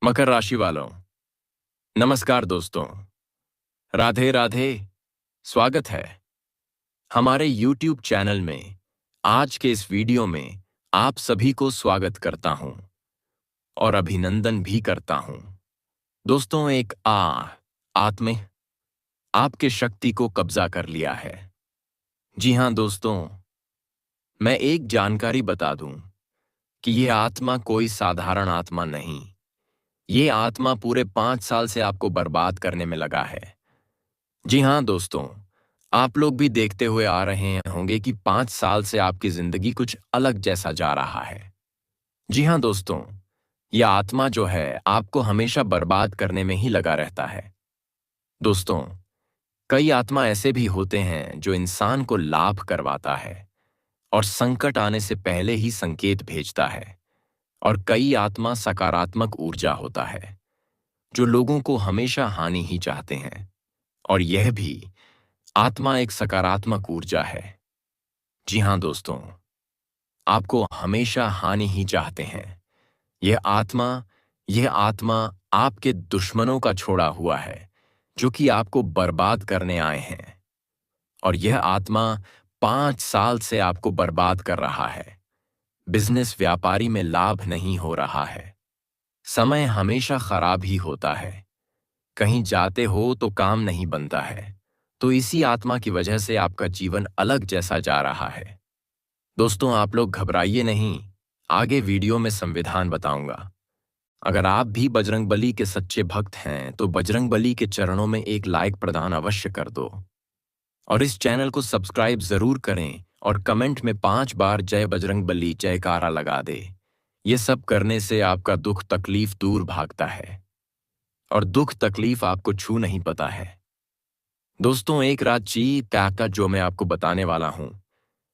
मकर राशि वालों, नमस्कार दोस्तों। राधे राधे। स्वागत है हमारे YouTube चैनल में। आज के इस वीडियो में आप सभी को स्वागत करता हूं और अभिनंदन भी करता हूं। दोस्तों, एक आत्मे आपके शक्ति को कब्जा कर लिया है। जी हां दोस्तों, मैं एक जानकारी बता दूं कि यह आत्मा कोई साधारण आत्मा नहीं। ये आत्मा पूरे 5 साल से आपको बर्बाद करने में लगा है। जी हाँ दोस्तों, आप लोग भी देखते हुए आ रहे होंगे कि 5 साल से आपकी जिंदगी कुछ अलग जैसा जा रहा है। जी हाँ दोस्तों, यह आत्मा जो है आपको हमेशा बर्बाद करने में ही लगा रहता है। दोस्तों, कई आत्मा ऐसे भी होते हैं जो इंसान को लाभ करवाता है और संकट आने से पहले ही संकेत भेजता है। और कई आत्मा सकारात्मक ऊर्जा होता है जो लोगों को हमेशा हानि ही चाहते हैं। और यह भी आत्मा एक सकारात्मक ऊर्जा है। जी हां दोस्तों, आपको हमेशा हानि ही चाहते हैं। यह आत्मा आपके दुश्मनों का छोड़ा हुआ है जो कि आपको बर्बाद करने आए हैं। और यह आत्मा 5 साल से आपको बर्बाद कर रहा है। बिजनेस व्यापारी में लाभ नहीं हो रहा है। समय हमेशा खराब ही होता है। कहीं जाते हो तो काम नहीं बनता है। तो इसी आत्मा की वजह से आपका जीवन अलग जैसा जा रहा है। दोस्तों, आप लोग घबराइए नहीं। आगे वीडियो में संविधान बताऊंगा। अगर आप भी बजरंगबली के सच्चे भक्त हैं तो बजरंगबली के चरणों में एक लाइक प्रदान अवश्य कर दो और इस चैनल को सब्सक्राइब जरूर करें और कमेंट में 5 बार जय बजरंगबली जयकारा लगा दे। ये सब करने से आपका दुख तकलीफ दूर भागता है और दुख तकलीफ आपको छू नहीं पाता है। दोस्तों, एक राज का जो मैं आपको बताने वाला हूं,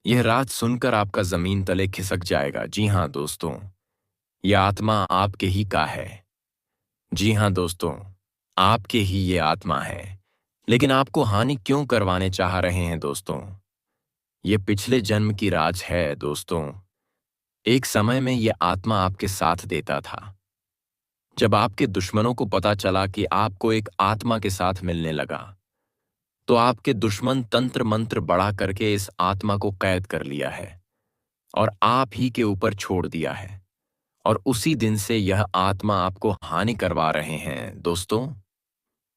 यह राज सुनकर आपका जमीन तले खिसक जाएगा। जी हां दोस्तों, यह आत्मा आपके ही का है। जी हां दोस्तों, आपके ही ये आत्मा है। लेकिन आपको हानि क्यों करवाने चाह रहे हैं दोस्तों? ये पिछले जन्म की राज है दोस्तों। एक समय में यह आत्मा आपके साथ देता था। जब आपके दुश्मनों को पता चला कि आपको एक आत्मा के साथ मिलने लगा, तो आपके दुश्मन तंत्र मंत्र बढ़ा करके इस आत्मा को कैद कर लिया है और आप ही के ऊपर छोड़ दिया है। और उसी दिन से यह आत्मा आपको हानि करवा रहे हैं दोस्तों।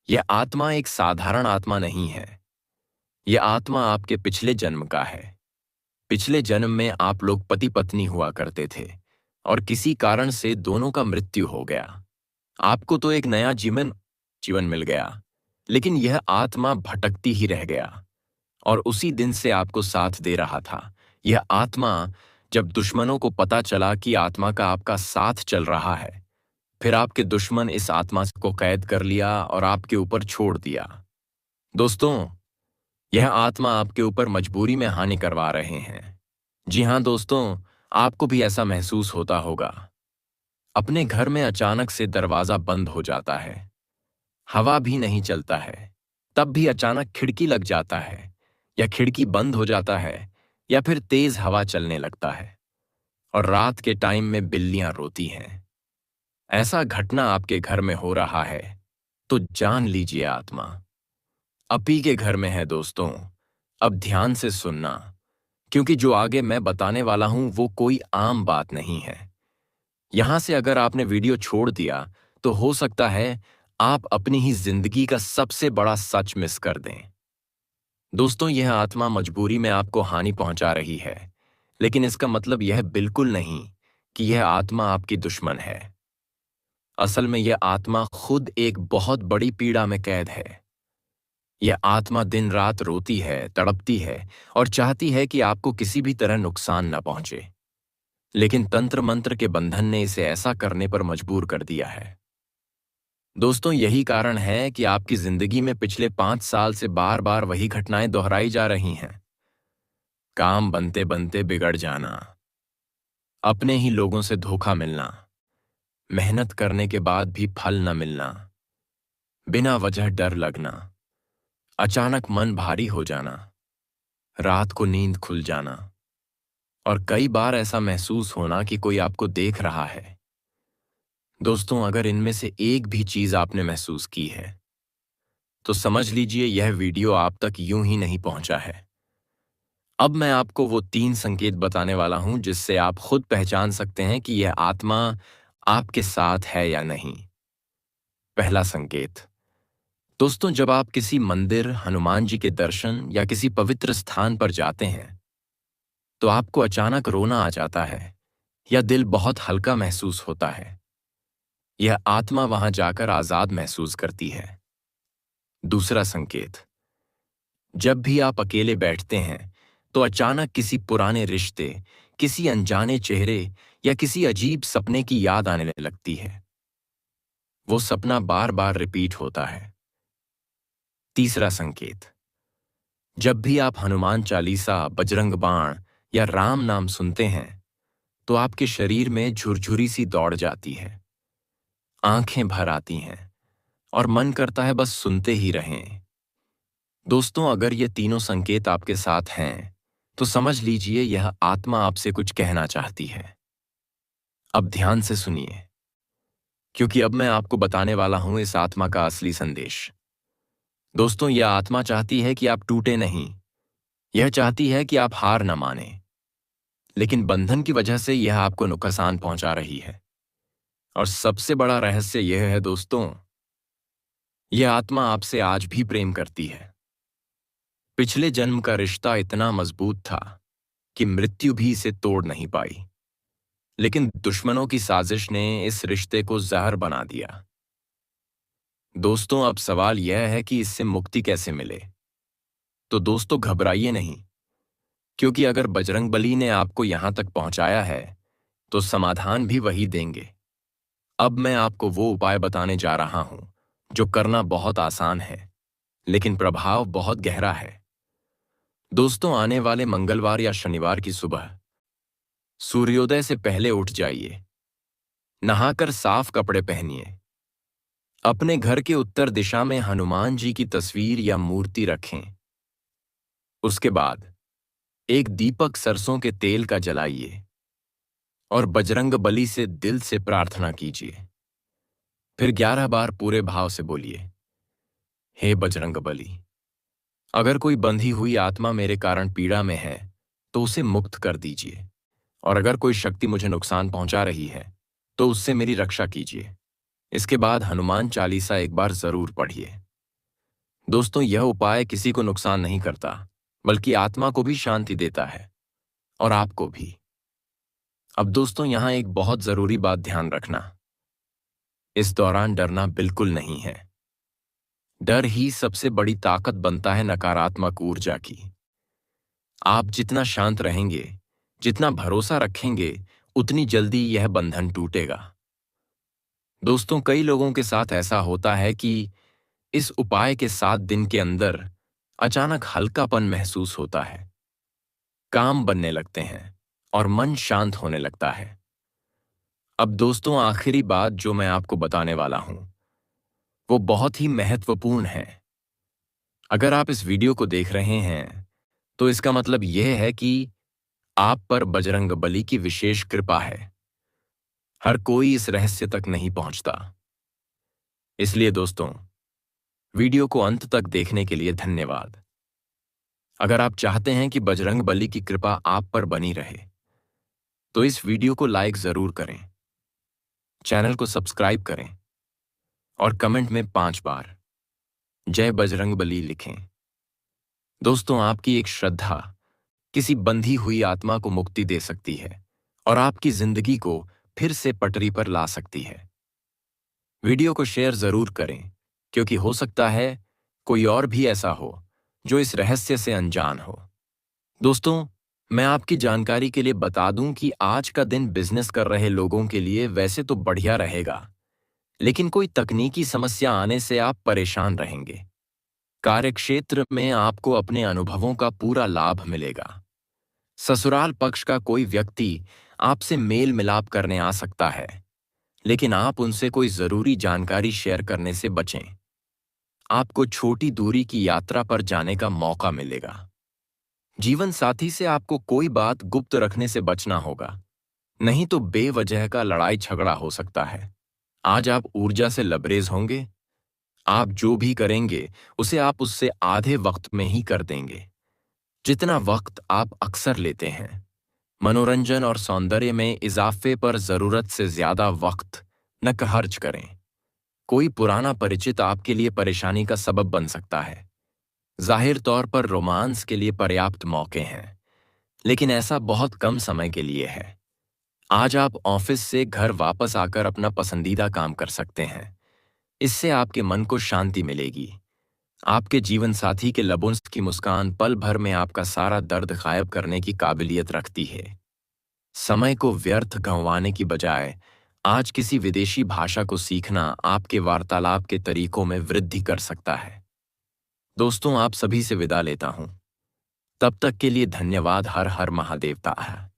यह आत्मा एक साधारण आत्मा नहीं है। यह आत्मा आपके पिछले जन्म का है। पिछले जन्म में आप लोग पति पत्नी हुआ करते थे और किसी कारण से दोनों का मृत्यु हो गया। आपको तो एक नया जीवन मिल गया, लेकिन यह आत्मा भटकती ही रह गया और उसी दिन से आपको साथ दे रहा था। यह आत्मा, जब दुश्मनों को पता चला कि आत्मा का आपका साथ चल रहा है, फिर आपके दुश्मन इस आत्मा को कैद कर लिया और आपके ऊपर छोड़ दिया। दोस्तों, यह आत्मा आपके ऊपर मजबूरी में हानि करवा रहे हैं। जी हां दोस्तों, आपको भी ऐसा महसूस होता होगा। अपने घर में अचानक से दरवाजा बंद हो जाता है, हवा भी नहीं चलता है, तब भी अचानक खिड़की लग जाता है या खिड़की बंद हो जाता है या फिर तेज हवा चलने लगता है और रात के टाइम में बिल्लियां रोती हैं। ऐसा घटना आपके घर में हो रहा है तो जान लीजिए आत्मा अपी के घर में है दोस्तों। अब ध्यान से सुनना, क्योंकि जो आगे मैं बताने वाला हूं वो कोई आम बात नहीं है। यहां से अगर आपने वीडियो छोड़ दिया तो हो सकता है आप अपनी ही जिंदगी का सबसे बड़ा सच मिस कर दें। दोस्तों, यह आत्मा मजबूरी में आपको हानि पहुंचा रही है, लेकिन इसका मतलब यह बिल्कुल नहीं कि यह आत्मा आपकी दुश्मन है। असल में यह आत्मा खुद एक बहुत बड़ी पीड़ा में कैद है। यह आत्मा दिन रात रोती है, तड़पती है और चाहती है कि आपको किसी भी तरह नुकसान न पहुंचे, लेकिन तंत्र मंत्र के बंधन ने इसे ऐसा करने पर मजबूर कर दिया है। दोस्तों, यही कारण है कि आपकी जिंदगी में पिछले 5 साल से बार बार वही घटनाएं दोहराई जा रही हैं। काम बनते बनते बिगड़ जाना, अपने ही लोगों से धोखा मिलना, मेहनत करने के बाद भी फल न मिलना, बिना वजह डर लगना, अचानक मन भारी हो जाना, रात को नींद खुल जाना और कई बार ऐसा महसूस होना कि कोई आपको देख रहा है। दोस्तों, अगर इनमें से एक भी चीज आपने महसूस की है तो समझ लीजिए यह वीडियो आप तक यूं ही नहीं पहुंचा है। अब मैं आपको वो 3 संकेत बताने वाला हूं जिससे आप खुद पहचान सकते हैं कि यह आत्मा आपके साथ है या नहीं। पहला संकेत। दोस्तों, जब आप किसी मंदिर, हनुमान जी के दर्शन या किसी पवित्र स्थान पर जाते हैं तो आपको अचानक रोना आ जाता है या दिल बहुत हल्का महसूस होता है। यह आत्मा वहां जाकर आजाद महसूस करती है। दूसरा संकेत। जब भी आप अकेले बैठते हैं तो अचानक किसी पुराने रिश्ते, किसी अनजाने चेहरे या किसी अजीब सपने की याद आने लगती है। वो सपना बार बार रिपीट होता है। तीसरा संकेत। जब भी आप हनुमान चालीसा, बजरंग बाण या राम नाम सुनते हैं तो आपके शरीर में झुरझुरी सी दौड़ जाती है, आंखें भर आती हैं और मन करता है बस सुनते ही रहें। दोस्तों, अगर ये तीनों संकेत आपके साथ हैं तो समझ लीजिए यह आत्मा आपसे कुछ कहना चाहती है। अब ध्यान से सुनिए, क्योंकि अब मैं आपको बताने वाला हूं इस आत्मा का असली संदेश। दोस्तों, यह आत्मा चाहती है कि आप टूटे नहीं। यह चाहती है कि आप हार न माने, लेकिन बंधन की वजह से यह आपको नुकसान पहुंचा रही है। और सबसे बड़ा रहस्य यह है दोस्तों, यह आत्मा आपसे आज भी प्रेम करती है। पिछले जन्म का रिश्ता इतना मजबूत था कि मृत्यु भी इसे तोड़ नहीं पाई, लेकिन दुश्मनों की साजिश ने इस रिश्ते को जहर बना दिया। दोस्तों, अब सवाल यह है कि इससे मुक्ति कैसे मिले। तो दोस्तों, घबराइए नहीं, क्योंकि अगर बजरंगबली ने आपको यहां तक पहुंचाया है तो समाधान भी वही देंगे। अब मैं आपको वो उपाय बताने जा रहा हूं जो करना बहुत आसान है, लेकिन प्रभाव बहुत गहरा है। दोस्तों, आने वाले मंगलवार या शनिवार की सुबह सूर्योदय से पहले उठ जाइए, नहाकर साफ कपड़े पहनिए, अपने घर के उत्तर दिशा में हनुमान जी की तस्वीर या मूर्ति रखें। उसके बाद एक दीपक सरसों के तेल का जलाइए और बजरंग बली से दिल से प्रार्थना कीजिए। फिर 11 बार पूरे भाव से बोलिए, हे बजरंग बली, अगर कोई बंधी हुई आत्मा मेरे कारण पीड़ा में है तो उसे मुक्त कर दीजिए, और अगर कोई शक्ति मुझे नुकसान पहुंचा रही है तो उससे मेरी रक्षा कीजिए। इसके बाद हनुमान चालीसा एक बार जरूर पढ़िए। दोस्तों, यह उपाय किसी को नुकसान नहीं करता, बल्कि आत्मा को भी शांति देता है, और आपको भी। अब दोस्तों, यहां एक बहुत जरूरी बात ध्यान रखना। इस दौरान डरना बिल्कुल नहीं है। डर ही सबसे बड़ी ताकत बनता है नकारात्मक ऊर्जा की। आप जितना शांत रहेंगे, जितना भरोसा रखेंगे, उतनी जल्दी यह बंधन टूटेगा। दोस्तों, कई लोगों के साथ ऐसा होता है कि इस उपाय के 7 दिन के अंदर अचानक हल्कापन महसूस होता है, काम बनने लगते हैं और मन शांत होने लगता है। अब दोस्तों, आखिरी बात जो मैं आपको बताने वाला हूं वो बहुत ही महत्वपूर्ण है। अगर आप इस वीडियो को देख रहे हैं तो इसका मतलब यह है कि आप पर बजरंग बली की विशेष कृपा है। हर कोई इस रहस्य तक नहीं पहुंचता। इसलिए दोस्तों, वीडियो को अंत तक देखने के लिए धन्यवाद। अगर आप चाहते हैं कि बजरंग बली की कृपा आप पर बनी रहे तो इस वीडियो को लाइक जरूर करें, चैनल को सब्सक्राइब करें और कमेंट में 5 बार जय बजरंग बली लिखें। दोस्तों, आपकी एक श्रद्धा किसी बंधी हुई आत्मा को मुक्ति दे सकती है और आपकी जिंदगी को फिर से पटरी पर ला सकती है। वीडियो को शेयर जरूर करें, क्योंकि हो सकता है कोई और भी ऐसा हो जो इस रहस्य से अनजान हो। दोस्तों, मैं आपकी जानकारी के लिए बता दूं कि आज का दिन बिजनेस कर रहे लोगों के लिए वैसे तो बढ़िया रहेगा, लेकिन कोई तकनीकी समस्या आने से आप परेशान रहेंगे। कार्यक्षेत्र में आपको अपने अनुभवों का पूरा लाभ मिलेगा। ससुराल पक्ष का कोई व्यक्ति आपसे मेल मिलाप करने आ सकता है, लेकिन आप उनसे कोई जरूरी जानकारी शेयर करने से बचें। आपको छोटी दूरी की यात्रा पर जाने का मौका मिलेगा। जीवन साथी से आपको कोई बात गुप्त रखने से बचना होगा, नहीं तो बेवजह का लड़ाई झगड़ा हो सकता है। आज आप ऊर्जा से लबरेज होंगे। आप जो भी करेंगे उसे आप उससे आधे वक्त में ही कर देंगे जितना वक्त आप अक्सर लेते हैं। मनोरंजन और सौंदर्य में इजाफे पर जरूरत से ज्यादा वक्त न खर्च करें। कोई पुराना परिचित आपके लिए परेशानी का सबब बन सकता है। जाहिर तौर पर रोमांस के लिए पर्याप्त मौके हैं, लेकिन ऐसा बहुत कम समय के लिए है। आज आप ऑफिस से घर वापस आकर अपना पसंदीदा काम कर सकते हैं। इससे आपके मन को शांति मिलेगी। आपके जीवन साथी के लबों की मुस्कान पल भर में आपका सारा दर्द गायब करने की काबिलियत रखती है। समय को व्यर्थ गंवाने की बजाय आज किसी विदेशी भाषा को सीखना आपके वार्तालाप के तरीकों में वृद्धि कर सकता है। दोस्तों, आप सभी से विदा लेता हूं। तब तक के लिए धन्यवाद। हर हर महादेवता।